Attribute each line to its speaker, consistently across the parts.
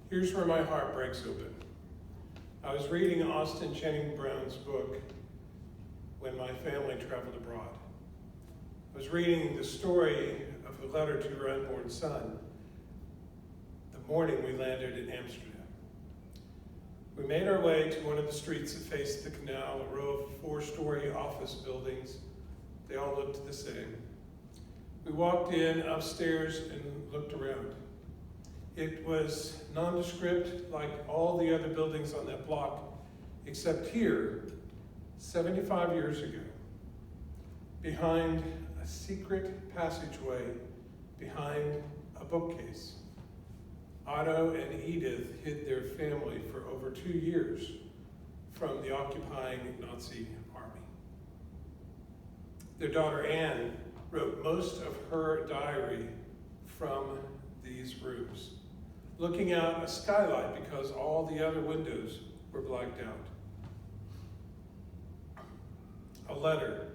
Speaker 1: Here's where my heart breaks open. I was reading Austin Channing Brown's book, When My Family Traveled Abroad. I was reading the story of a letter to her unborn son the morning we landed in Amsterdam. We made our way to one of the streets that faced the canal, a row of 4-story office buildings. They all looked the same. We walked in upstairs and looked around. It was nondescript like all the other buildings on that block, except here, 75 years ago, behind a secret passageway, behind a bookcase, Otto and Edith hid their family for over 2 years from the occupying Nazi army. Their daughter Anne wrote most of her diary from these rooms, looking out a skylight because all the other windows were blacked out. A letter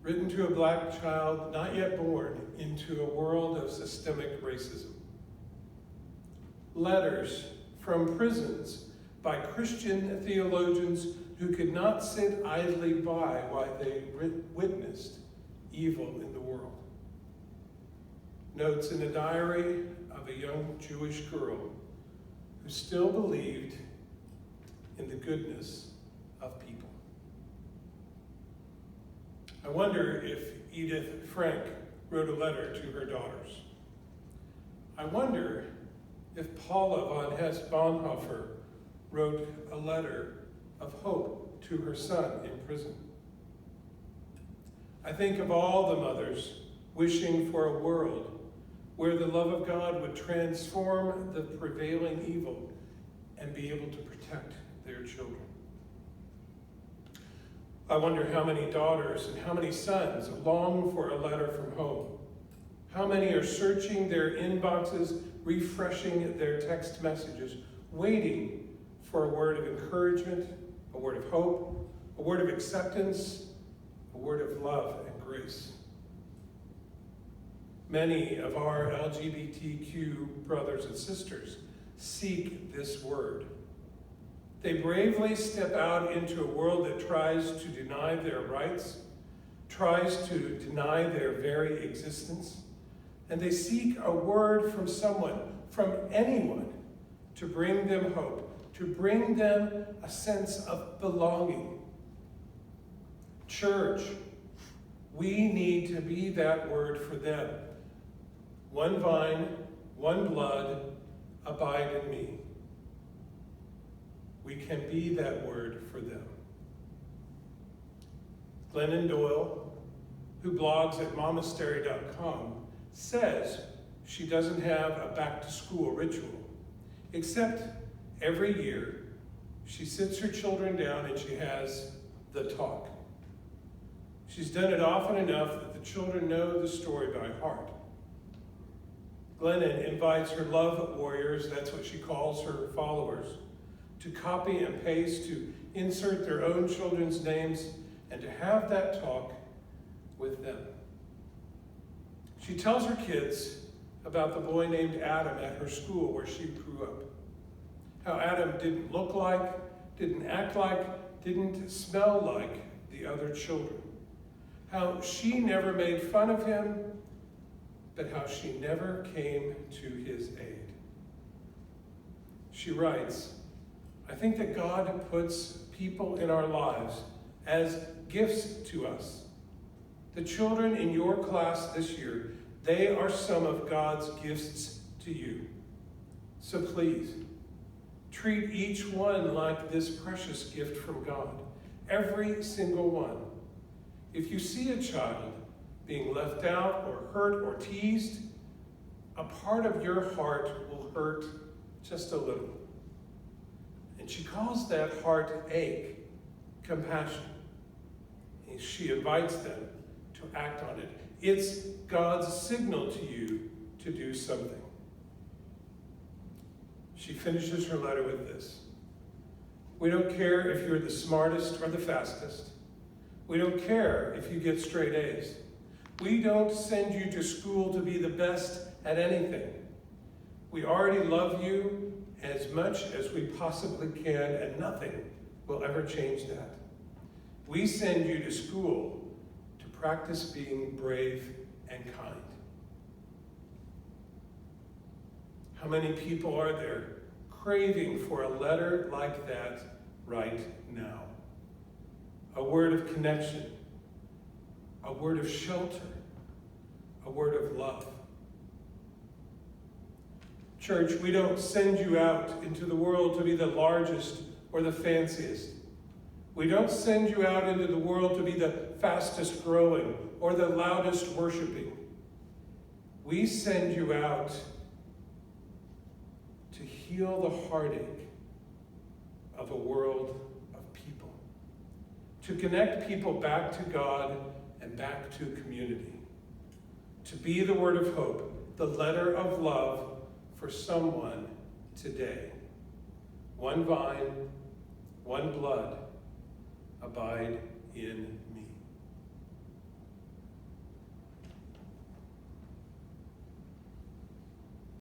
Speaker 1: written to a black child not yet born into a world of systemic racism. Letters from prisons by Christian theologians who could not sit idly by while they witnessed evil in the world. Notes in a diary of a young Jewish girl who still believed in the goodness of people. I wonder if Edith Frank wrote a letter to her daughters. I wonder if Paula von Hesse-Bonhoeffer wrote a letter of hope to her son in prison. I think of all the mothers wishing for a world where the love of God would transform the prevailing evil and be able to protect their children. I wonder how many daughters and how many sons long for a letter from home. How many are searching their inboxes, refreshing their text messages, waiting for a word of encouragement, a word of hope, a word of acceptance, a word of love and grace. Many of our LGBTQ brothers and sisters seek this word. They bravely step out into a world that tries to deny their rights, tries to deny their very existence, and they seek a word from someone, from anyone, to bring them hope, to bring them a sense of belonging. Church, we need to be that word for them. One vine, one blood, abide in me. We can be that word for them. Glennon Doyle, who blogs at momastery.com, says she doesn't have a back-to-school ritual, except every year she sits her children down and she has the talk. She's done it often enough that the children know the story by heart. Glennon invites her love warriors, that's what she calls her followers, to copy and paste, to insert their own children's names, and to have that talk with them. She tells her kids about the boy named Adam at her school where she grew up. How Adam didn't look like, didn't act like, didn't smell like the other children. How she never made fun of him, but how she never came to his aid. She writes, I think that God puts people in our lives as gifts to us. The children in your class this year, they are some of God's gifts to you. So please, treat each one like this precious gift from God. Every single one. If you see a child being left out or hurt or teased, a part of your heart will hurt just a little. And she calls that heart ache compassion. And she invites them to act on it. It's God's signal to you to do something. She finishes her letter with this. We don't care if you're the smartest or the fastest. We don't care if you get straight A's. We don't send you to school to be the best at anything. We already love you as much as we possibly can, and nothing will ever change that. We send you to school to practice being brave and kind. How many people are there craving for a letter like that right now? A word of connection, a word of shelter, a word of love. Church, we don't send you out into the world to be the largest or the fanciest. We don't send you out into the world to be the fastest growing or the loudest worshiping. We send you out to heal the heartache of a world of people, to connect people back to God and back to community, to be the word of hope, the letter of love for someone today. One vine, one blood, abide in me.